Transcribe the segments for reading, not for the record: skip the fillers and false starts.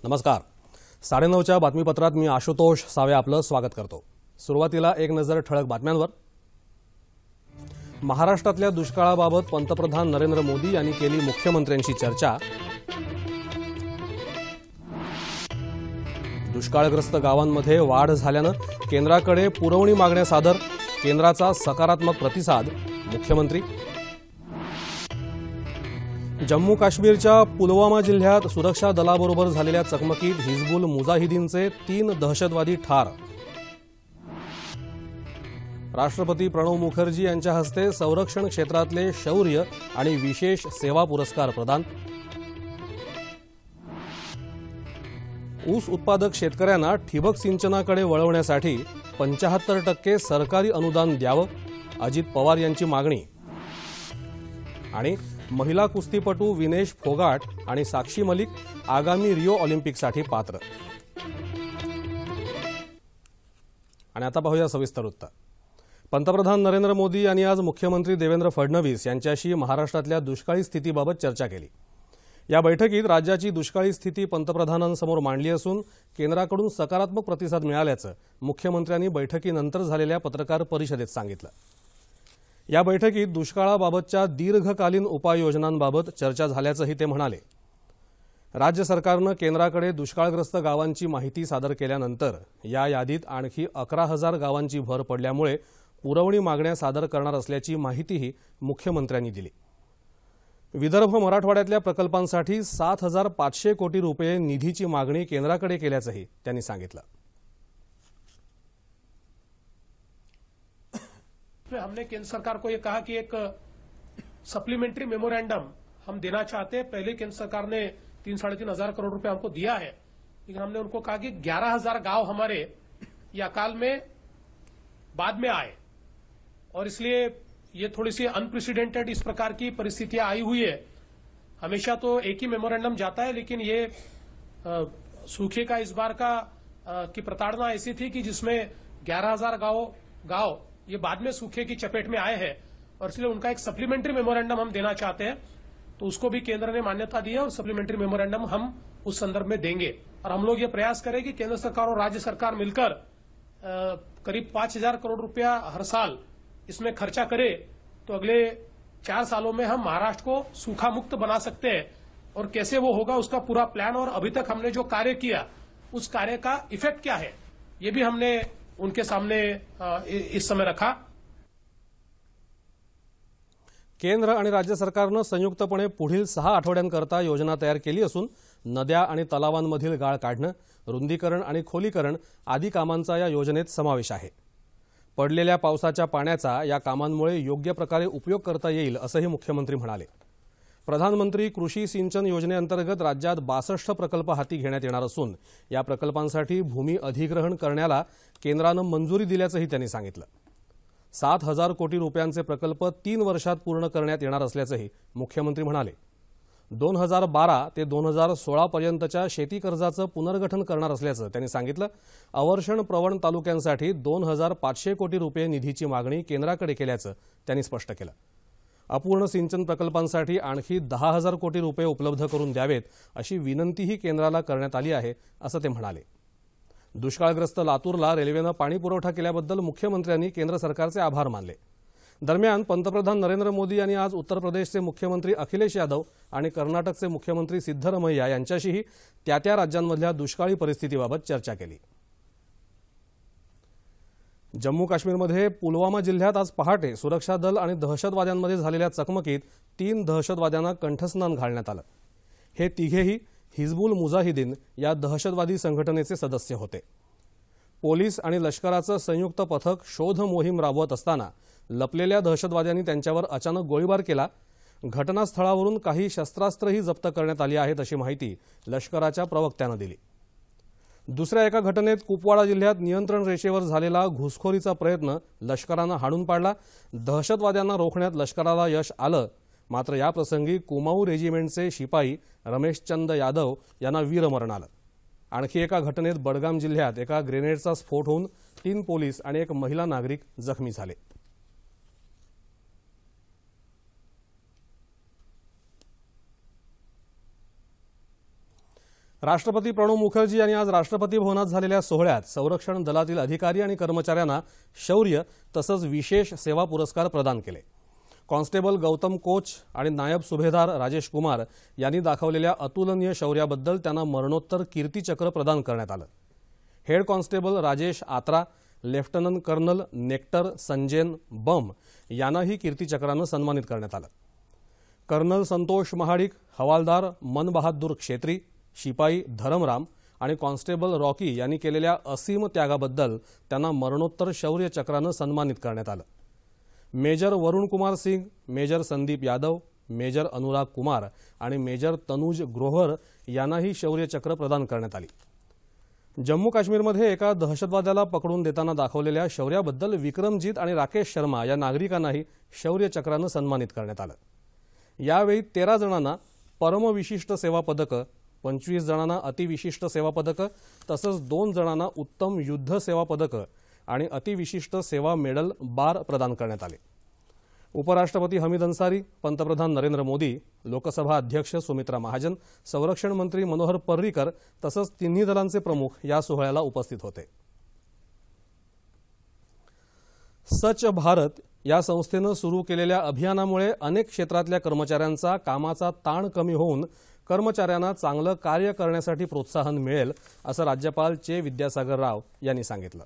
नमस्कार. 9:30च्या बातमीपत्रात मी आशुतोष सावे आपलं स्वागत करतो. सुरुवातीला एक नजर ठळक बातम्यांवर. महाराष्ट्रातल्या दुष्काळाबाबत पंतप्रधान नरेंद्र मोदी यांनी केली मुख्यमंत्र्यांशी चर्चा. दुष्काळग्रस्त गावांमध्ये वाढ झाल्यानं केंद्राकडे पुरवणी मागण्या सादर, केंद्राचा सकारात्मक प्रतिसाद. मुख्यमंत्री. जम्मू काश्मीरच्या पुलवामा जिल्ह्यात सुरक्षा दलाबरोबर झालेल्या चकमकीत हिजबुल मुजाहिदीनचे 3 दहशतवादी ठार. राष्ट्रपती प्रणव मुखर्जी यांच्या हस्ते संरक्षण क्षेत्रातले शौर्य आणि विशेष सेवा पुरस्कार प्रदान. ऊस उत्पादक शेतकऱ्यांना ठिबक सिंचनाकडे वळवण्यासाठी 75% सरकारी अनुदान द्यावं, अजित पवार यांची मागणी. आणि महिला कुस्तीपटू विनेश फोगाट आणि साक्षी मलिक आगामी रिओ ऑलिम्पिकसाठी पात्र. आणि आता पाहूया सविस्तर वृत्त. पंतप्रधान नरेंद्र मोदी यांनी आज मुख्यमंत्री देवेंद्र फडणवीस यांच्याशी महाराष्ट्रातल्या दुष्काळी स्थितीबाबत चर्चा केली. या बैठकीत राज्याची दुष्काळी स्थिती पंतप्रधानांसमोर मांडली असून केंद्राकडून सकारात्मक प्रतिसाद मिळाल्याचं मुख्यमंत्र्यांनी बैठकीनंतर झालेल्या पत्रकार परिषदेत सांगितलं. या बैठकीत दुष्काळाबाबतच्या दीर्घकालीन उपाययोजनांबाबत चर्चा झाल्याचंही ते म्हणाले. राज्य सरकारनं केंद्राकडे दुष्काळग्रस्त गावांची माहिती सादर केल्यानंतर या यादीत आणखी 11,000 गावांची भर पडल्यामुळे पुरवणी मागण्या सादर करणार असल्याची माहितीही मुख्यमंत्र्यांनी दिली. विदर्भ मराठवाड्यातल्या प्रकल्पांसाठी 7,500 कोटी रुपये निधीची मागणी केंद्राकडे केल्याचंही त्यांनी सांगितलं. हमने केंद्र सरकार को ये कहा कि एक सप्लीमेंट्री मेमोरेंडम हम देना चाहते हैं. पहले केंद्र सरकार ने 3-3.5 हजार करोड़ रुपए हमको दिया है, लेकिन हमने उनको कहा कि 11,000 गांव हमारे ये अकाल में बाद में आए और इसलिए ये थोड़ी सी अनप्रेसिडेंटेड इस प्रकार की परिस्थितियां आई हुई है. हमेशा तो एक ही मेमोरेंडम जाता है, लेकिन ये सूखे का इस बार का की प्रताड़ना ऐसी थी कि जिसमें 11,000 गांव ये बाद में सूखे की चपेट में आए हैं और इसलिए उनका एक सप्लीमेंट्री मेमोरेंडम हम देना चाहते हैं. तो उसको भी केंद्र ने मान्यता दी है और सप्लीमेंट्री मेमोरेंडम हम उस संदर्भ में देंगे. और हम लोग ये प्रयास करें कि केंद्र सरकार और राज्य सरकार मिलकर करीब 5,000 करोड़ रुपया हर साल इसमें खर्चा करे तो अगले 4 सालों में हम महाराष्ट्र को सूखा मुक्त बना सकते हैं. और कैसे वो होगा उसका पूरा प्लान और अभी तक हमने जो कार्य किया उस कार्य का इफेक्ट क्या है ये भी हमने उनके सामने इस समय रखा. केंद्र आणि राज्य सरकारनं संयुक्तपणे पुढील 6 आठवड्यांकरता योजना तयार केली असून नद्या आणि तलावांमधील गाळ काढणं, रुंदीकरण आणि खोलीकरण आदी कामांचा या योजनेत समावेश आहे. पडलेल्या पावसाच्या पाण्याचा या कामांमुळे योग्य प्रकारे उपयोग करता येईल असंही मुख्यमंत्री म्हणाले. प्रधानमंत्री कृषी सिंचन योजनेअंतर्गत राज्यात 62 प्रकल्प हाती घेण्यात येणार असून या प्रकल्पांसाठी भूमी अधिग्रहण करण्याला केंद्रानं मंजुरी दिल्याचंही त्यांनी सांगितलं. 7,000 कोटी रुपयांचे प्रकल्प 3 वर्षात पूर्ण करण्यात येणार असल्याचंही मुख्यमंत्री म्हणाले. 2012 ते 2016 पर्यंतच्या शेती कर्जाचं पुनर्गठन करणार असल्याचं त्यांनी सांगितलं. अवर्षण प्रवण तालुक्यांसाठी 2,500 कोटी रुपये निधीची मागणी केंद्राकडे केल्याचं त्यांनी स्पष्ट केलं. अपूर्ण सिंचन प्रकल्पांसाठी आणखी 10,000 कोटी रुपये उपलब्ध करून द्यावेत अशी विनंतीही केंद्राला करण्यात आली आहे असं ते म्हणाले. दुष्काळग्रस्त लातूरला रेल्वेनं पाणी पुरवठा केल्याबद्दल मुख्यमंत्र्यांनी केंद्र सरकारचे आभार मानले. दरम्यान पंतप्रधान नरेंद्र मोदी यांनी आज उत्तर प्रदेशचे मुख्यमंत्री अखिलेश यादव आणि कर्नाटकचे मुख्यमंत्री सिद्धरमैया यांच्याशीही त्या राज्यांमधल्या दुष्काळी परिस्थितीबाबत चर्चा केली. जम्मू काश्मीरमध्ये पुलवामा जिल्ह्यात आज पहाटे सुरक्षा दल आणि दहशतवाद्यांमध्ये झालेल्या चकमकीत 3 दहशतवाद्यांना कंठस्नान घालण्यात आलं. हे तिघेही हिजबुल मुजाहिदीन या दहशतवादी संघटनेचे सदस्य होते. पोलीस आणि लष्कराचं संयुक्त पथक शोध मोहीम राबवत असताना लपलेल्या दहशतवाद्यांनी त्यांच्यावर अचानक गोळीबार केला. घटनास्थळावरून काही शस्त्रास्त्रही जप्त करण्यात आली आहेत अशी माहिती लष्कराच्या प्रवक्त्यानं दिली. दुसऱ्या एका घटनेत कुपवाडा जिल्ह्यात नियंत्रण रेषेवर झालेला घुसखोरीचा प्रयत्न लष्करानं हाणून पाडला. दहशतवाद्यांना रोखण्यात लष्कराला यश आलं. मात्र या प्रसंगी कुमाऊ रेजिमेंटचे शिपाई रमेशचंद यादव यांना वीरमरण आलं. आणखी एका घटनेत बडगाम जिल्ह्यात एका ग्रेनेडचा स्फोट होऊन 3 पोलीस आणि एक महिला नागरिक जखमी झाले. राष्ट्रपती प्रणव मुखर्जी यांनी आज राष्ट्रपती भवनात झालेल्या सोहळ्यात संरक्षण दलातील अधिकारी आणि कर्मचाऱ्यांना शौर्य तसंच विशेष सेवा पुरस्कार प्रदान केले। कॉन्स्टेबल गौतम कोच आणि नायब सुभेदार राजेश कुमार यांनी दाखवलेल्या अतुलनीय शौर्याबद्दल त्यांना मरणोत्तर कीर्तिचक्र प्रदान करण्यात आलं। Head constable Rajesh Atra, lieutenant colonel Nectar Sanjenbam यांनाही कीर्तिचक्रानं सन्मानित करण्यात आलं। कर्नल संतोष महाडिक, हवालदार मन बहादूर क्षेत्री, शिपाई धरमराम आणि कॉन्स्टेबल रॉकी यांनी केलेल्या असीम त्यागाबद्दल त्यांना मरणोत्तर शौर्य चक्रानं सन्मानित करण्यात आलं। Major Varun Kumar Singh, major Sandeep Yadav, major Anurag Kumar आणि मेजर तनुज ग्रोव्हर यांनाही शौर्य चक्र प्रदान करण्यात आली। जम्मू काश्मीरमध्ये एका दहशतवाद्याला पकडून देताना दाखवलेल्या शौर्याबद्दल विक्रमजीत आणि राकेश शर्मा या नागरिकांनाही शौर्य चक्रानं सन्मानित करण्यात आलं। यावेळी 13 जणांना परमविशिष्ट सेवा पदकं, 25 जणांना अतिविशिष्ट सेवा पदकं तसंच 2 जणांना उत्तम युद्ध सेवा पदकं आणि अतिविशिष्ट सेवा मेडल बार प्रदान करण्यात आले। उपराष्ट्रपती हमीद अन्सारी, पंतप्रधान नरेंद्र मोदी, लोकसभा अध्यक्ष सुमित्रा महाजन, संरक्षण मंत्री मनोहर पर्रिकर तसंच तिन्ही दलांचे प्रमुख या सोहळ्याला उपस्थित होते। सच भारत या संस्थेनं सुरू केलेल्या अभियानामुळे अनेक क्षेत्रातल्या कर्मचाऱ्यांचा कामाचा ताण कमी होऊन कर्मचाऱ्यांना चांगलं कार्य करण्यासाठी प्रोत्साहन मिळेल असं राज्यपाल चे विद्यासागर राव यांनी सांगितलं।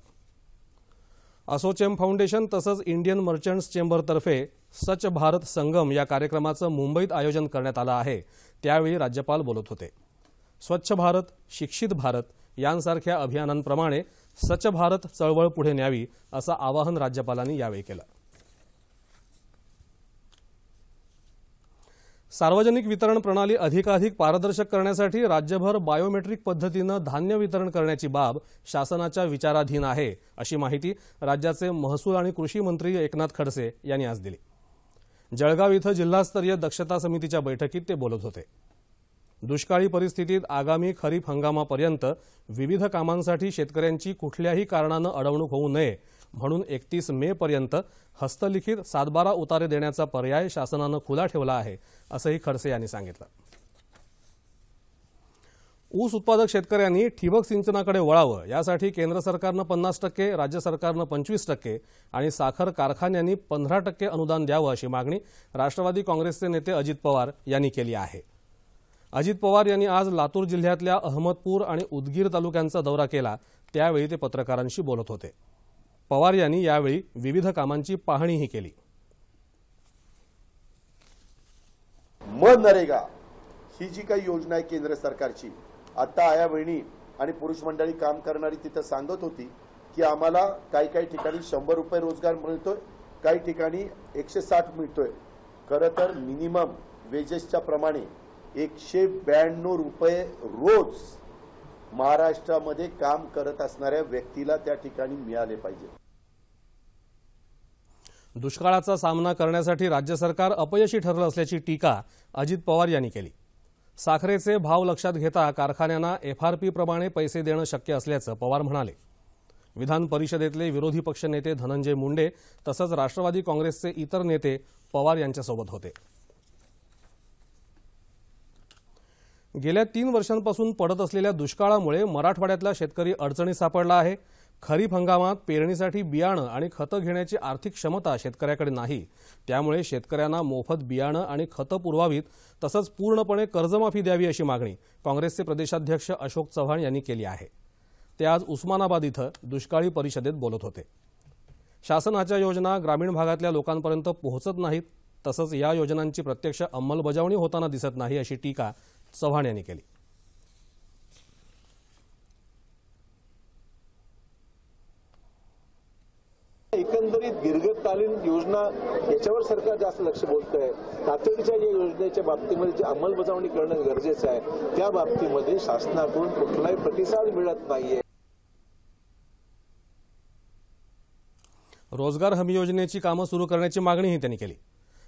असोचेम फाउंडेशन तसंच इंडियन मर्चंट्स चेंबरतर्फे सच भारत संगम या कार्यक्रमाचं मुंबईत आयोजन करण्यात आलं आहे। त्यावेळी राज्यपाल बोलत होते। स्वच्छ भारत, शिक्षित भारत यांसारख्या अभियानांप्रमाणे सच भारत चळवळ पुढे न्यावी असं आवाहन राज्यपालांनी यावेळी केलं। सार्वजनिक वितरण प्रणाली अधिकाधिक पारदर्शक करण्यासाठी राज्यभर बायोमेट्रिक पद्धतीनं धान्य वितरण करण्याची बाब शासनाच्या विचाराधीन आहे अशी माहिती राज्याचे महसूल आणि कृषी मंत्री एकनाथ खडसे यांनी आज दिली। जळगाव इथं जिल्हास्तरीय दक्षता समितीच्या बैठकीत ते बोलत होते। दुष्काळी परिस्थितीत आगामी खरीप हंगामापर्यंत विविध कामांसाठी शेतकऱ्यांची कुठल्याही कारणानं अडवणूक होऊ नये म्हणून 31 मे पर्यंत हस्तलिखित 7/12 उतारे देण्याचा पर्याय शासनानं खुला ठेवला आहे असंही खडसे यांनी सांगितलं। ऊस उत्पादक शेतकऱ्यांनी ठिबक सिंचनाकडे वळावं यासाठी केंद्र सरकारनं 50%, राज्य सरकारनं 25% आणि साखर कारखान्यांनी 15% अनुदान द्यावं अशी मागणी राष्ट्रवादी काँग्रेसचे नेते अजित पवार यांनी केली आहे। अजित पवार यांनी आज लातूर जिल्ह्यातल्या अहमदपूर आणि उदगीर तालुक्यांचा दौरा केला। त्यावेळी ते पत्रकारांशी बोलत होते। पवार यांनी यावेळी विविध कामांची पाहणीही केली। मनरेगा ही जी काही योजना आहे केंद्र सरकारची, आता आया बहिणी आणि पुरुष मंडळी काम करणारी तिथं सांगत होती की आम्हाला काही ठिकाणी 100 रुपये रोजगार मिळतोय, काही ठिकाणी 160 मिळतोय। खरं तर मिनिमम वेजेसच्या प्रमाणे 192 रुपये रोज महाराष्ट्रामध्ये काम करत असणाऱ्या व्यक्तीला त्या ठिकाणी मिळाले पाहिजे। दुष्काळाचा सामना करण्यासाठी राज्य सरकार अपयशी ठरलं असल्याची टीका अजित पवार यांनी केली। साखरेचे भाव लक्षात घेता कारखान्यांना FRP प्रमाणे पैसे देणं शक्य असल्याचं पवार म्हणाले। विधान परिषदेतले विरोधी पक्षनेते धनंजय मुंडे तसंच राष्ट्रवादी काँग्रेसचे इतर नेते पवार यांच्यासोबत होते। गेल्या 3 वर्षांपासून पडत असलेल्या दुष्काळामुळे मराठवाड्यातला शेतकरी अडचणीत सापडला आहे। खरीप हंगामात पेरणीसाठी बियाणं आणि खतं घेण्याची आर्थिक क्षमता शेतकऱ्याकडे नाही। त्यामुळे शेतकऱ्यांना मोफत बियाणं आणि खतं पुरवावीत तसंच पूर्णपणे कर्जमाफी द्यावी अशी मागणी काँग्रेसचे प्रदेशाध्यक्ष अशोक चव्हाण यांनी केली आहे। ते आज उस्मानाबाद इथं दुष्काळी परिषदेत बोलत होते। शासनाच्या योजना ग्रामीण भागातल्या लोकांपर्यंत पोहोचत नाहीत तसंच या योजनांची प्रत्यक्ष अंमलबजावणी होताना दिसत नाही अशी टीका चव्हाण यांनी केली। एकंदरीत दीर्घकालीन योजना याच्यावर सरकार जास्त लक्ष बोलतंय। तातडीच्या या योजनेच्या बाबतीमध्ये जी अंमलबजावणी करणं गरजेचं आहे त्या बाबतीमध्ये शासनाकडून कुठलाही प्रतिसाद मिळत नाहीये। रोजगार हमी योजनेची कामं सुरू करण्याची मागणीही त्यांनी केली।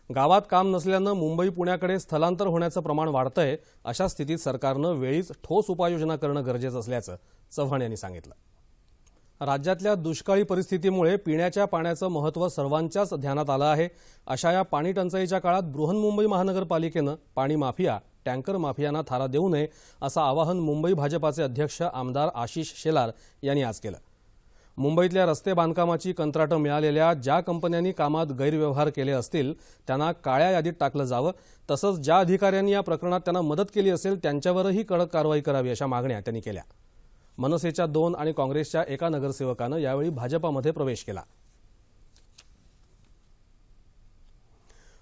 गावात काम नसल्यानं मुंबई पुण्याकडे स्थलांतर होण्याचं प्रमाण वाढतंय। अशा स्थितीत सरकारनं वेळीच ठोस उपाययोजना करणं गरजेचं असल्याचं चव्हाण यांनी सांगितलं। राज्यातल्या दुष्काळी परिस्थितीमुळे पिण्याच्या पाण्याचं महत्त्व सर्वांच्याच ध्यानात आलं आहे। अशा या पाणी टंचाईच्या काळात बृहन्मुंबई महानगरपालिकेनं पाणी माफिया टँकर माफियांना थारा देऊ नये असं आवाहन मुंबई भाजपाचे अध्यक्ष आमदार आशिष शेलार यांनी आज केलं। मुंबईतल्या रस्ते बांधकामाची कंत्राटं मिळालेल्या ज्या कंपन्यांनी कामात गैरव्यवहार केले असतील त्यांना काळ्या यादीत टाकलं जावं, तसंच ज्या अधिकाऱ्यांनी या प्रकरणात त्यांना मदत केली असेल त्यांच्यावरही कडक कारवाई करावी अशा मागण्या त्यांनी केल्या। मनसेच्या 2 आणि काँग्रेसच्या 1 नगरसेवकानं यावेळी भाजपामध्ये प्रवेश केला।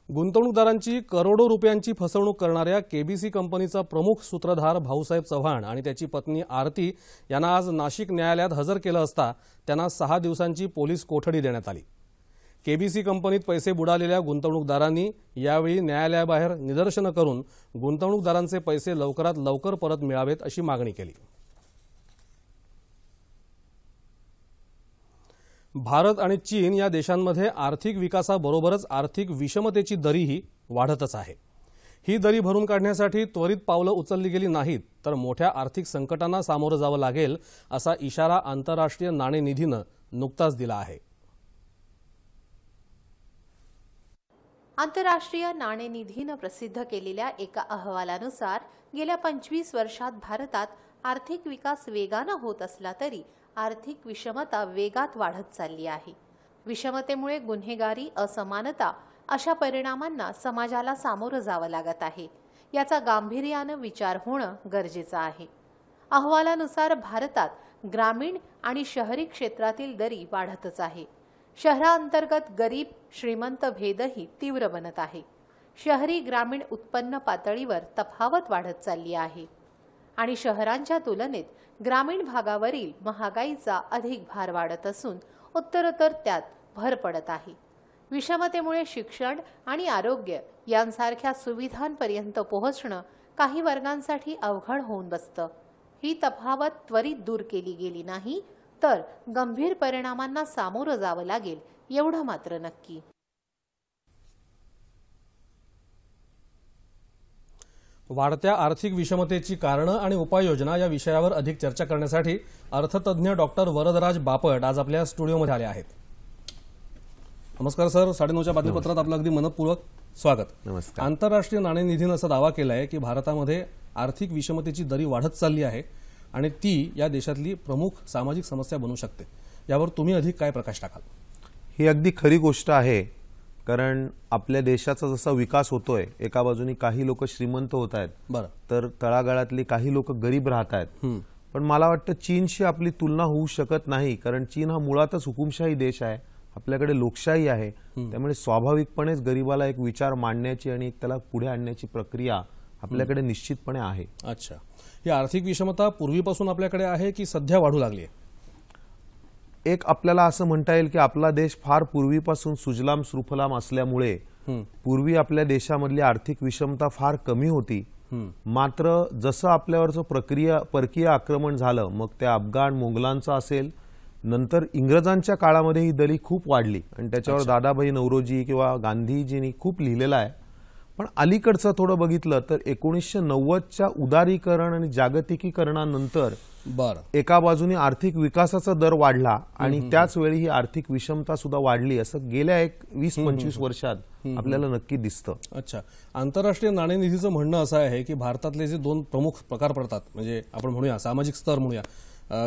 गुंतवणूकदारांची करोडो रुपयांची फसवणूक करणाऱ्या केबीसी कंपनीचा प्रमुख सूत्रधार भाऊसाहेब चव्हाण आणि त्याची पत्नी आरती यांना आज नाशिक न्यायालयात हजर केलं असता त्यांना 6 दिवसांची पोलीस कोठडी देण्यात आली। केबीसी कंपनीत पैसे बुडालेल्या गुंतवणूकदारांनी यावेळी न्यायालयाबाहेर निदर्शनं करून गुंतवणूकदारांचे पैसे लवकरात लवकर परत मिळावेत अशी मागणी केली। भारत आणि चीन या देशांमध्ये आर्थिक विकासाबरोबरच आर्थिक विषमतेची दरीही वाढतच आहे। ही दरी भरून काढण्यासाठी त्वरित पावलं उचलली गेली नाहीत तर मोठ्या आर्थिक संकटांना सामोरं जावं लागेल असा इशारा आंतरराष्ट्रीय नाणेनिधीनं नुकताच दिला आहे। आंतरराष्ट्रीय नाणेनिधीनं प्रसिद्ध केलेल्या एका अहवालानुसार गेल्या 25 वर्षात भारतात आर्थिक विकास वेगानं होत असला तरी आर्थिक विषमता वेगात वाढत चालली आहे। विषमतेमुळे गुन्हेगारी, असमानता अशा परिणामांना समाजाला सामोरं जावं लागत आहे। याचा गांभीर्यानं विचार होणं गरजेचं आहे। अहवालानुसार भारतात ग्रामीण आणि शहरी क्षेत्रातील दरी वाढतच आहे। शहरांतर्गत गरीब श्रीमंत भेदही तीव्र बनत आहे। शहरी ग्रामीण उत्पन्न पातळीवर तफावत वाढत चालली आहे आणि शहरांच्या तुलनेत ग्रामीण भागावरील महागाईचा अधिक भार वाढत असून उत्तरोत्तर त्यात भर पडत आहे। विषमतेमुळे शिक्षण आणि आरोग्य यांसारख्या सुविधांपर्यंत पोहोचणं काही वर्गांसाठी अवघड होऊन बसतं। ही तफावत त्वरित दूर केली गेली नाही तर गंभीर परिणामांना सामोरं जावं लागेल एवढं मात्र नक्की। वाढत्या आर्थिक विषमतेची कारणं आणि उपाययोजना या विषयावर अधिक चर्चा करण्यासाठी अर्थतज्ञ डॉक्टर वरदराज बापट आज आपल्या स्टुडिओमध्ये आले आहेत। नमस्कार सर, 9:30च्या बातमीपत्रात आपलं अगदी मनपूर्वक स्वागत। नमस्कार। आंतरराष्ट्रीय नाणेनिधीनं असा दावा केला आहे की भारतामध्ये आर्थिक विषमतेची दरी वाढत चालली आहे आणि ती या देशातली प्रमुख सामाजिक समस्या बनू शकते। यावर तुम्ही अधिक काय प्रकाश टाकाल? ही अगदी खरी गोष्ट आहे, कारण आपल्या देशाचा जसा विकास होतोय, एका बाजूनी काही लोक श्रीमंत होत आहेत, बरं, तर तळागाळातली काही लोक गरीब राहत आहेत। पण मला वाटतं चीनशी आपली तुलना होऊ शकत नाही, कारण चीन हा मुळातच हुकुमशाही देश आहे, आपल्याकडे लोकशाही आहे। त्यामुळे स्वाभाविकपणेच गरीबाला एक विचार मांडण्याची आणि त्याला पुढे आणण्याची प्रक्रिया आपल्याकडे निश्चितपणे आहे। अच्छा, ही आर्थिक विषमता पूर्वीपासून आपल्याकडे आहे की सध्या वाढू लागली आहे? एक आपल्याला असं म्हणता येईल की आपला देश फार पूर्वीपासून सुजलाम सुफलाम असल्यामुळे पूर्वी आपल्या देशामधली आर्थिक विषमता फार कमी होती। मात्र जसं आपल्यावरचं परकीय आक्रमण झालं, मग ते अफगाण मोगलांचं असेल, नंतर इंग्रजांच्या काळामध्ये ही दरी खूप वाढली आणि त्याच्यावर दादाभाई नौरोजी किंवा गांधीजींनी खूप लिहिलेलं आहे। पण अलीकडचं थोडं बघितलं तर 1990च्या उदारीकरण आणि जागतिकीकरणानंतर एका बाजूने आर्थिक विकासाचा दर वाढला आणि त्याच वेळी ही आर्थिक विषमता सुद्धा वाढली, असं गेल्या 20-25 वर्षात आपल्याला नक्की दिसतं। अच्छा, आंतरराष्ट्रीय नाणेनिधीचं म्हणणं असं आहे की भारतातले जे 2 प्रमुख प्रकार पडतात, म्हणजे आपण म्हणूया सामाजिक स्तर म्हणूया,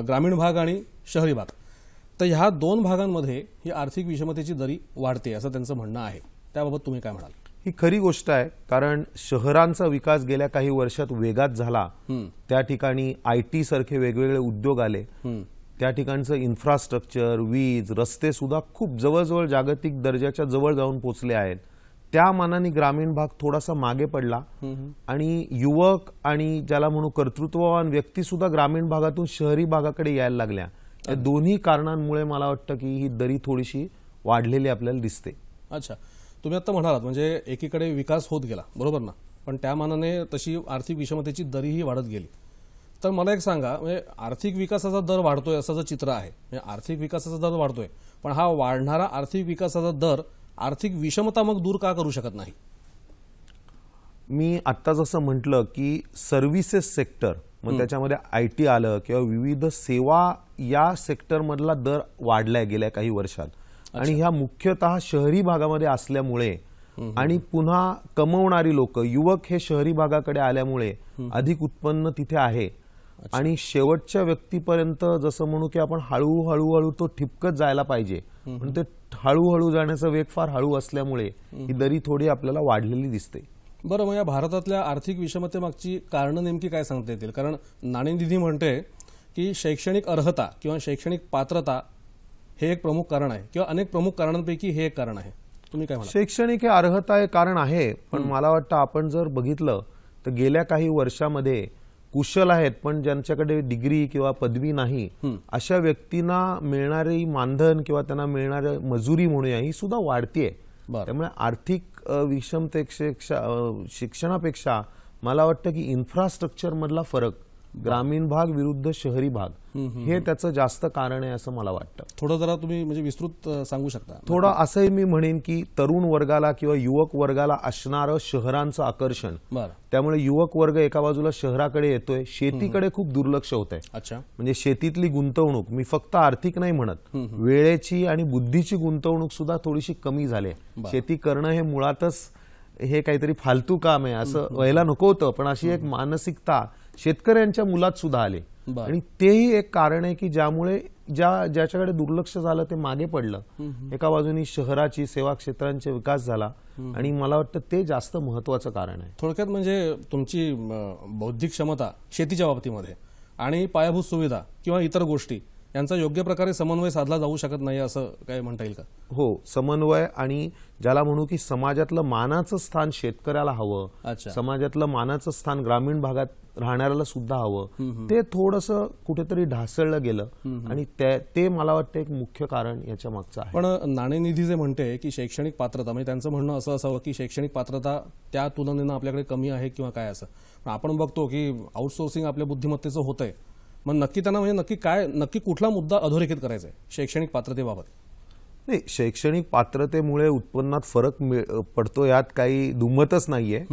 ग्रामीण भाग आणि शहरी भाग, तर ह्या 2 भागांमध्ये ही आर्थिक विषमतेची दरी वाढते असं त्यांचं म्हणणं आहे। त्याबाबत तुम्ही काय म्हणाल? ही खरी गोष्ट आहे, कारण शहरांचा विकास गेल्या काही वर्षात वेगात झाला। त्या ठिकाणी IT सारखे वेगवेगळे उद्योग आले, त्या ठिकाणचं इन्फ्रास्ट्रक्चर, वीज, रस्ते सुद्धा खूप जवळजवळ जागतिक दर्जाच्या जवळ जाऊन पोहोचले आहेत। त्या मानाने ग्रामीण भाग थोडासा मागे पडला आणि युवक आणि ज्याला म्हणू कर्तृत्ववान व्यक्ती सुद्धा ग्रामीण भागातून शहरी भागाकडे यायला लागल्या। या दोन्ही कारणांमुळे मला वाटतं की ही दरी थोडीशी वाढलेली आपल्याला दिसते। अच्छा, तुम्ही आता म्हणालात म्हणजे एकीकडे विकास होत गेला, बरोबर ना, पण त्या मानाने तशी आर्थिक विषमतेची दरीही वाढत गेली। तर मला एक सांगा, म्हणजे आर्थिक विकासाचा दर वाढतोय असं जर चित्र आहे, म्हणजे आर्थिक विकासाचा दर वाढतोय, पण हा वाढणारा आर्थिक विकासाचा दर आर्थिक विषमता मग दूर का करू शकत नाही? मी आता जसं म्हटलं की सर्व्हिसेस सेक्टर, मग त्याच्यामध्ये IT आलं किंवा विविध सेवा या सेक्टरमधला दर वाढलाय गेल्या काही वर्षात आणि ह्या मुख्यतः शहरी भागामध्ये असल्यामुळे आणि पुन्हा कमवणारी लोक युवक हे शहरी भागाकडे आल्यामुळे अधिक उत्पन्न तिथे आहे आणि शेवटच्या व्यक्तीपर्यंत जसं म्हणू की आपण हळूहळू तो ठिपकत जायला पाहिजे, पण ते हळूहळू जाण्याचा वेग फार हळू असल्यामुळे ही दरी थोडी आपल्याला वाढलेली दिसते. बरं, मग या भारतातल्या आर्थिक विषमतेमागची कारणं नेमकी काय सांगता येतील? कारण नाणेनिधी म्हणते की शैक्षणिक अर्हता किंवा शैक्षणिक पात्रता हे एक प्रमुख कारण आहे किंवा अनेक प्रमुख कारणांपैकी हे एक कारण आहे. तुम्ही काय म्हणता? शैक्षणिक हे अर्हता हे कारण आहे, पण मला वाटतं आपण जर बघितलं तर गेल्या काही वर्षामध्ये कुशल आहेत पण ज्यांच्याकडे डिग्री किंवा पदवी नाही अशा व्यक्तींना मिळणारी मानधन किंवा त्यांना मिळणारी मजुरी म्हणूया ही सुद्धा वाढतीये. त्यामुळे आर्थिक विषमतेपेक्षा शिक्षणापेक्षा मला वाटतं की इन्फ्रास्ट्रक्चर मधला फरक, ग्रामीण भाग विरुद्ध शहरी भाग, हे त्याचं जास्त कारण आहे असं मला वाटतं. थोडं जरा तुम्ही म्हणजे विस्तृत सांगू शकता? थोडं असंही मी म्हणेन की तरुण वर्गाला किंवा युवक वर्गाला असणारं शहरांचं आकर्षण, त्यामुळे युवक वर्ग एका बाजूला शहराकडे येतोय, शेतीकडे खूप दुर्लक्ष होत आहे. अच्छा, म्हणजे शेतीतली गुंतवणूक, मी फक्त आर्थिक नाही म्हणत, वेळेची आणि बुद्धीची गुंतवणूक सुद्धा थोडीशी कमी झाली आहे. शेती करणं हे मुळातच हे काहीतरी फालतू काम आहे असं व्हायला नको होतं, पण अशी एक मानसिकता शेतकऱ्यांच्या मुलात सुद्धा आली आणि तेही एक कारण आहे की ज्यामुळे ज्याच्याकडे दुर्लक्ष झालं ते मागे पडलं. एका बाजूनी शहराची सेवा क्षेत्रांचा विकास झाला आणि मला वाटतं ते जास्त महत्वाचं कारण आहे. थोडक्यात म्हणजे तुमची बौद्धिक क्षमता शेतीच्या बाबतीमध्ये आणि पायाभूत सुविधा किंवा इतर गोष्टी यांचा योग्य प्रकारे समन्वय साधला जाऊ शकत नाही असं काय म्हणता येईल का? हो, समन्वय आणि ज्याला म्हणू की समाजातलं मानाचं स्थान शेतकऱ्याला हवं, समाजातलं मानाचं स्थान ग्रामीण भागात राहणाऱ्याला सुद्धा हवं, ते थोडंसं कुठेतरी ढासळलं गेलं आणि ते मला वाटतं एक मुख्य कारण याच्या मागचं आहे. पण नाणेनिधी जे म्हणते की शैक्षणिक पात्रता, म्हणजे त्यांचं म्हणणं असं असावं की शैक्षणिक पात्रता त्या तुलनेनं आपल्याकडे कमी आहे किंवा काय असं. आपण बघतो की आउटसोर्सिंग आपल्या बुद्धिमत्तेचं होतंय, मग नक्की त्यांना म्हणजे नक्की कुठला मुद्दा अधोरेखित करायचा आहे शैक्षणिक पात्रतेबाबत? नाही, शैक्षणिक पात्रतेमुळे उत्पन्नात फरक पडतो यात काही दुमतच नाहीये,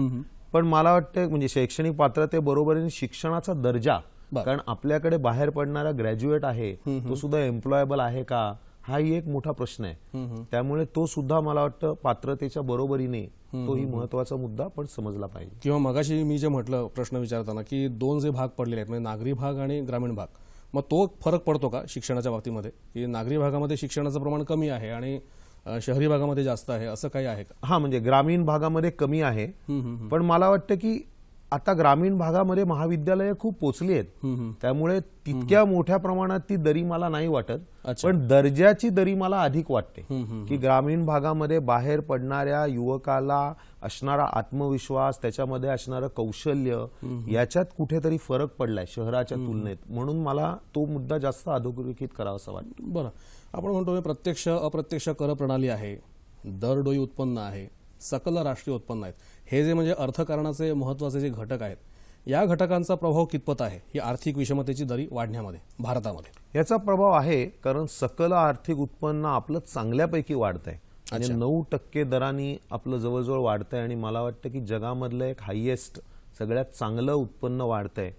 पण मला वाटतं म्हणजे शैक्षणिक पात्रतेबरोबरीने शिक्षणाचा दर्जा, कारण आपल्याकडे बाहेर पडणारा ग्रॅज्युएट आहे तो सुद्धा एम्प्लॉयबल आहे का, हाही एक मोठा प्रश्न आहे. त्यामुळे तो सुद्धा मला वाटतं पात्रतेच्या बरोबरीने तोही महत्वाचा मुद्दा पण समजला पाहिजे. किंवा मगाशी मी जे म्हटलं प्रश्न विचारताना की दोन जे भाग पडलेले आहेत म्हणजे नागरी भाग आणि ग्रामीण भाग, मग तो फरक पडतो का शिक्षणाच्या बाबतीमध्ये की नागरी भागामध्ये शिक्षणाचं प्रमाण कमी आहे आणि शहरी भागामध्ये जास्त आहे असं काही आहे का? हा, म्हणजे ग्रामीण भागामध्ये कमी आहे, पण मला वाटतं की आता ग्रामीण भागामध्ये महाविद्यालयं खूप पोचली आहेत, त्यामुळे तितक्या मोठ्या प्रमाणात ती दरी मला नाही वाटत, पण दर्जाची दरी मला अधिक वाटते की ग्रामीण भागामध्ये बाहेर पडणाऱ्या युवकाला असणारा आत्मविश्वास, त्याच्यामध्ये असणारं कौशल्य, याच्यात कुठेतरी फरक पडलाय शहराच्या तुलनेत, म्हणून मला तो मुद्दा जास्त अधोरेखित करावासा वाटतो. बरं, आपण म्हणतो प्रत्यक्ष अप्रत्यक्ष कर प्रणाली आहे, दरडोई उत्पन्न आहे, सकल राष्ट्रीय उत्पन्न आहेत, हे जे म्हणजे अर्थकारणाचे महत्वाचे जे घटक आहेत, या घटकांचा प्रभाव कितपत आहे ही आर्थिक विषमतेची दरी वाढण्यामध्ये भारतामध्ये? याचा प्रभाव आहे, कारण सकल आर्थिक उत्पन्न आपलं चांगल्यापैकी वाढतंय, म्हणजे 9% दरांनी आपलं जवळजवळ वाढतंय आणि मला वाटतं की जगामधलं एक हायएस्ट सगळ्यात चांगलं उत्पन्न वाढतंय,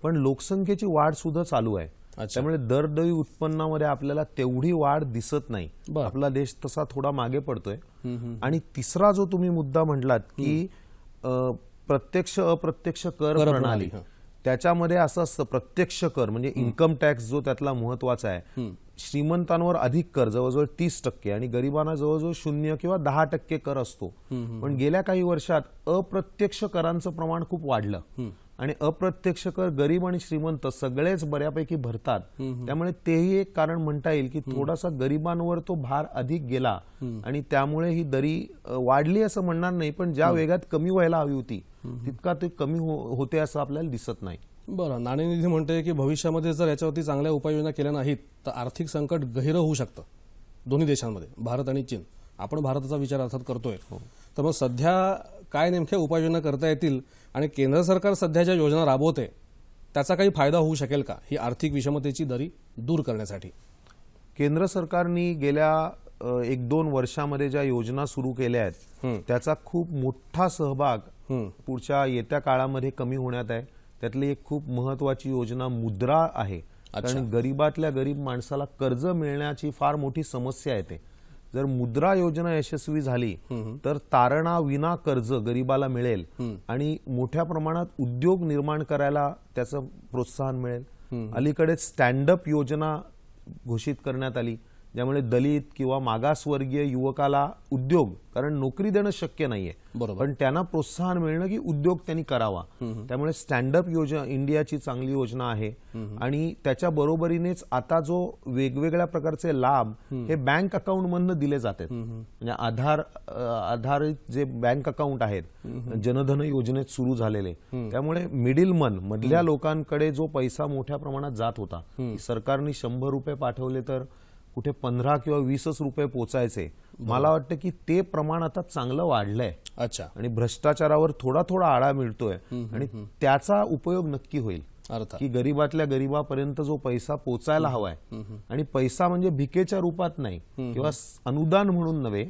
पण लोकसंख्येची वाढ सुद्धा चालू आहे. त्यामुळे दरडोई उत्पन्नामध्ये आपल्याला तेवढी वाढ दिसत नाही, आपला देश तसा थोडा मागे पडतोय. आणि तिसरा जो तुम्ही मुद्दा म्हटलात की प्रत्यक्ष अप्रत्यक्ष कर प्रणाली, त्याच्यामध्ये असं असतं प्रत्यक्ष कर म्हणजे इन्कम टॅक्स जो त्यातला महत्वाचा आहे, श्रीमंतांवर अधिक कर जवळजवळ 30% आणि गरिबांना जवळजवळ 0 किंवा 10% कर असतो. पण गेल्या काही वर्षात अप्रत्यक्ष करांचं प्रमाण खूप वाढलं आणि अप्रत्यक्ष कर गरीब आणि श्रीमंत सगळेच बऱ्यापैकी भरतात, त्यामुळे तेही एक कारण म्हणता येईल की थोडासा गरिबांवर तो भार अधिक गेला आणि त्यामुळे ही दरी वाढली असं म्हणणार नाही, पण ज्या वेगात कमी व्हायला हवी होती तितका ते कमी होते असं आपल्याला दिसत नाही. बरं, नाणेनिधी म्हणते की भविष्यामध्ये जर याच्यावरती चांगल्या उपाययोजना केल्या नाहीत तर आर्थिक संकट गहिरं होऊ शकतं दोन्ही देशांमध्ये, भारत आणि चीन. आपण भारताचा विचार अर्थात करतोय, तर मग सध्या काय नेमक्या उपाययोजना करता येतील आणि केंद्र सरकार सध्या ज्या योजना राबवते त्याचा काही फायदा होऊ शकेल का ही आर्थिक विषमतेची दरी दूर करण्यासाठी? केंद्र सरकारने गेल्या 1-2 वर्षामध्ये ज्या योजना सुरू केल्या आहेत त्याचा खूप मोठा सहभाग पुढच्या येत्या काळामध्ये कमी होण्यात आहे. त्यातली एक खूप महत्वाची योजना मुद्रा आहे, कारण गरीबातल्या गरीब माणसाला कर्ज मिळण्याची फार मोठी समस्या येते. जर मुद्रा योजना यशस्वी झाली तर तारणा विना कर्ज गरिबाला मिळेल आणि मोठ्या प्रमाणात उद्योग निर्माण करायला त्याचं प्रोत्साहन मिळेल. अलीकडेच स्टँडअप योजना घोषित करण्यात आली, ज्यामुळे दलित किंवा मागासवर्गीय युवकाला उद्योग, कारण नोकरी देणं शक्य नाहीये, पण त्यांना प्रोत्साहन मिळणं की उद्योग त्यांनी करावा. त्यामुळे स्टँडअप योजना इंडियाची चांगली योजना आहे. आणि त्याच्या बरोबरीनेच आता जो वेगवेगळ्या प्रकारचे लाभ हे बँक अकाउंट मधनं दिले जातात, म्हणजे आधारित जे बँक अकाउंट आहेत जनधन योजनेत सुरू झालेले, त्यामुळे मिडलमन मधल्या लोकांकडे जो पैसा मोठ्या प्रमाणात जात होता, सरकारने 100 रुपये पाठवले तर कुठे 15 किंवा 20 रुपये पोचायचे, मला वाटतं की ते प्रमाण आता चांगलं वाढलंय. अच्छा. आणि भ्रष्टाचारावर थोडा थोडा आळा मिळतोय आणि त्याचा उपयोग नक्की होईल की गरीबातल्या गरीबापर्यंत जो पैसा पोचायला हवाय, आणि पैसा म्हणजे भिकेच्या रूपात नाही किंवा अनुदान म्हणून नव्हे,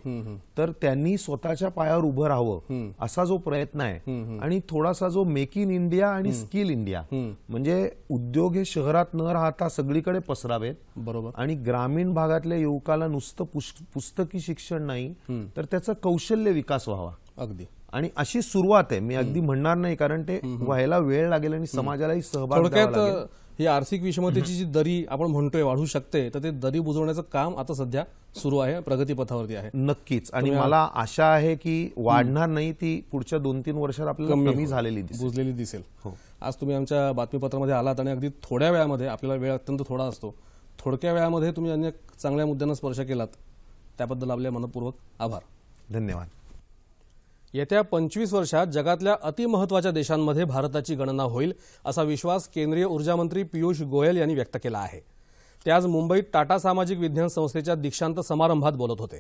तर त्यांनी स्वतःच्या पायावर उभं राहावं असा जो प्रयत्न आहे. आणि थोडासा जो मेक इन इंडिया आणि स्किल इंडिया, म्हणजे उद्योग हे शहरात न राहता सगळीकडे पसरावेत, बरोबर, आणि ग्रामीण भागातल्या युवकाला नुसतं पुस्तकी शिक्षण नाही तर त्याचा कौशल्य विकास व्हावा. अगदी. आणि अशी सुरुवात आहे, मी अगदी म्हणणार नाही, कारण ते व्हायला वेळ लागेल आणि समाजालाही सहभाग द्यावा लागेल. ही आर्थिक विषमतेची जी दरी आपण म्हणतोय वाढू शकते, तर ते दरी बुजवण्याचं काम आता सध्या सुरू आहे, प्रगतीपथावरती आहे. नक्कीच. आणि मला आशा आहे की वाढणार नाही, ती पुढच्या 2-3 वर्षात आपल्याला कमी झालेली दिसेल, बुजलेली दिसेल. आज तुम्ही आमच्या बातमीपत्रामध्ये आलात आणि अगदी थोड्या वेळामध्ये, आपल्याला वेळ अत्यंत थोडा असतो, थोडक्या वेळामध्ये तुम्ही अनेक चांगल्या मुद्द्यांना स्पर्श केलात, त्याबद्दल आपले मनपूर्वक आभार. धन्यवाद. येत्या 25 वर्षात जगातल्या अतिमहत्वाच्या देशांमध्ये भारताची गणना होईल, असा विश्वास केंद्रीय ऊर्जा मंत्री पियुष गोयल यांनी व्यक्त केला आहे. ते आज मुंबईत टाटा सामाजिक विज्ञान संस्थेच्या दीक्षांत समारंभात बोलत होते.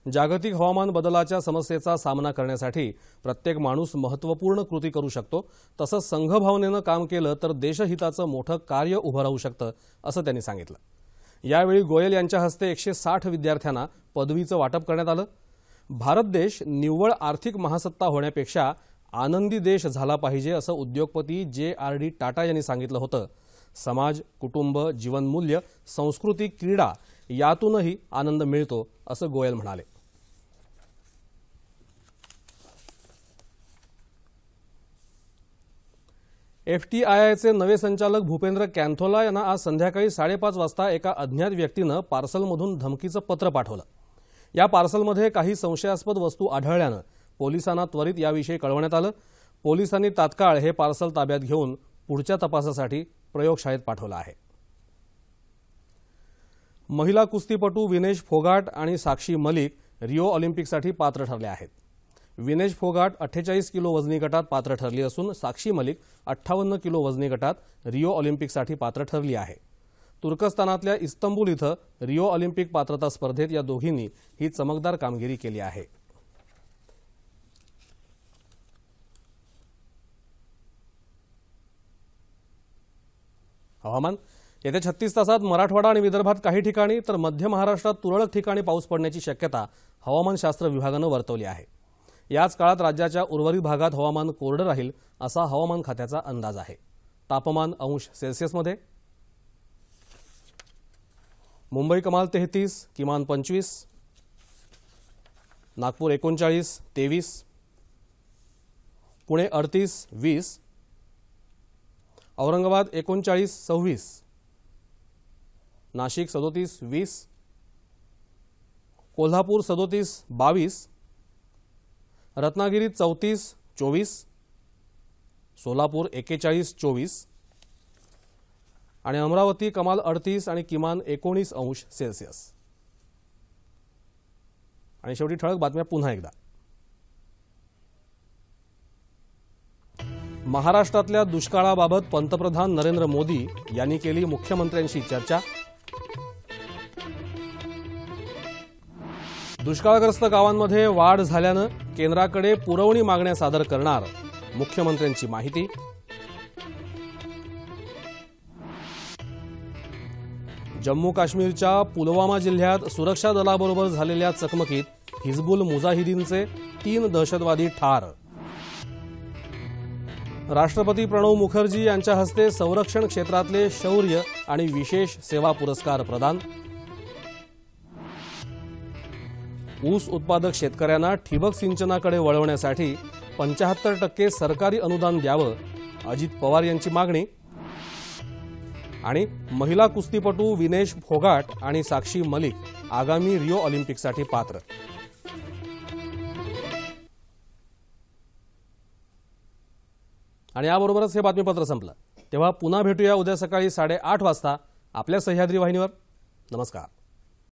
जागतिक हवामान बदलाच्या समस्येचा सामना करण्यासाठी प्रत्येक माणूस महत्त्वपूर्ण कृती करू शकतो, तसंच संघभावनेनं काम केलं तर देशहिताचं मोठं कार्य उभं राहू शकतं, असं त्यांनी सांगितलं. यावेळी गोयल यांच्या हस्ते 160 विद्यार्थ्यांना पदवीचं वाटप करण्यात आलं. भारत देश निव्वळ आर्थिक महासत्ता होण्यापेक्षा आनंदी देश झाला पाहिजे, असं उद्योगपती JRD टाटा यांनी सांगितलं होतं. समाज, कुटुंब, जीवनमूल्य, संस्कृती, क्रीडा यातूनही आनंद मिळतो, असं गोयल म्हणाले. FTIIचे नवे संचालक भूपेंद्र कॅन्थोला यांना आज संध्याकाळी 5:30 वाजता एका अज्ञात व्यक्तीनं पार्सलमधून धमकीचं पत्र पाठवलं. या पार्सलमध्ये काही संशयास्पद वस्तू आढळल्यानं पोलिसांना त्वरित याविषयी कळवण्यात आलं. पोलिसांनी तात्काळ हे पार्सल ताब्यात घेऊन पुढच्या तपासासाठी प्रयोगशाळेत पाठवलं आहे. महिला कुस्तीपटू विनेश फोगाट आणि साक्षी मलिक रिओ ऑलिम्पिकसाठी पात्र ठरल्या आहेत. विनेश फोगाट 48 किलो वजनी गटात पात्र ठरली असून साक्षी मलिक 58 किलो वजनी गटात रिओ ऑलिम्पिकसाठी पात्र ठरली आहे. तुर्कस्तानातल्या इस्तंबूल इथं रिओ ऑलिम्पिक पात्रता स्पर्धेत या दोघींनी ही चमकदार कामगिरी केली आहे. हवामान. येत्या 36 तासात मराठवाडा आणि विदर्भात काही ठिकाणी तर मध्य महाराष्ट्रात तुरळक ठिकाणी पाऊस पडण्याची शक्यता हवामानशास्त्र विभागानं वर्तवली आहे. याच काळात राज्याच्या उर्वरित भागात हवामान कोरडं राहील, असा हवामान खात्याचा अंदाज आहे. तापमान अंश सेल्सिअसमध्ये. मुंबई कमाल 33, किमान 25, नागपूर 39, 23, पुणे 38, 20, औरंगाबाद 39, 26, नाशिक 37, 20, कोल्हापूर 37, 22, रत्नागिरी 34, 24, सोलापूर 41, 24 आणि अमरावती कमाल 38 आणि किमान 19 अंश सेल्सिअस. आणि शेवटी ठळक बातम्या पुन्हा एकदा. महाराष्ट्रातल्या दुष्काळाबाबत पंतप्रधान नरेंद्र मोदी यांनी केली मुख्यमंत्र्यांशी चर्चा. दुष्काळग्रस्त गावांमध्ये वाढ झाल्यानं केंद्राकडे पुरवणी मागण्या सादर करणार, मुख्यमंत्र्यांची माहिती. जम्मू काश्मीरच्या पुलवामा जिल्ह्यात सुरक्षा दलाबरोबर झालेल्या चकमकीत हिजबुल मुजाहिदीनचे 3 दहशतवादी ठार. राष्ट्रपती प्रणव मुखर्जी यांच्या हस्ते संरक्षण क्षेत्रातले शौर्य आणि विशेष सेवा पुरस्कार प्रदान. ऊस उत्पादक शेतकऱ्यांना ठिबक सिंचनाकडे वळवण्यासाठी 75% सरकारी अनुदान द्यावं, अजित पवार यांची मागणी. आणि महिला कुस्तीपटू विनेश फोगाट आणि साक्षी मलिक आगामी रिओ ऑलिम्पिकसाठी पात्र. आणि याबरोबरच हे बातमीपत्र संपलं. तेव्हा पुन्हा भेटूया उद्या सकाळी 8:30 वाजता आपल्या सह्याद्री वाहिनीवर. नमस्कार.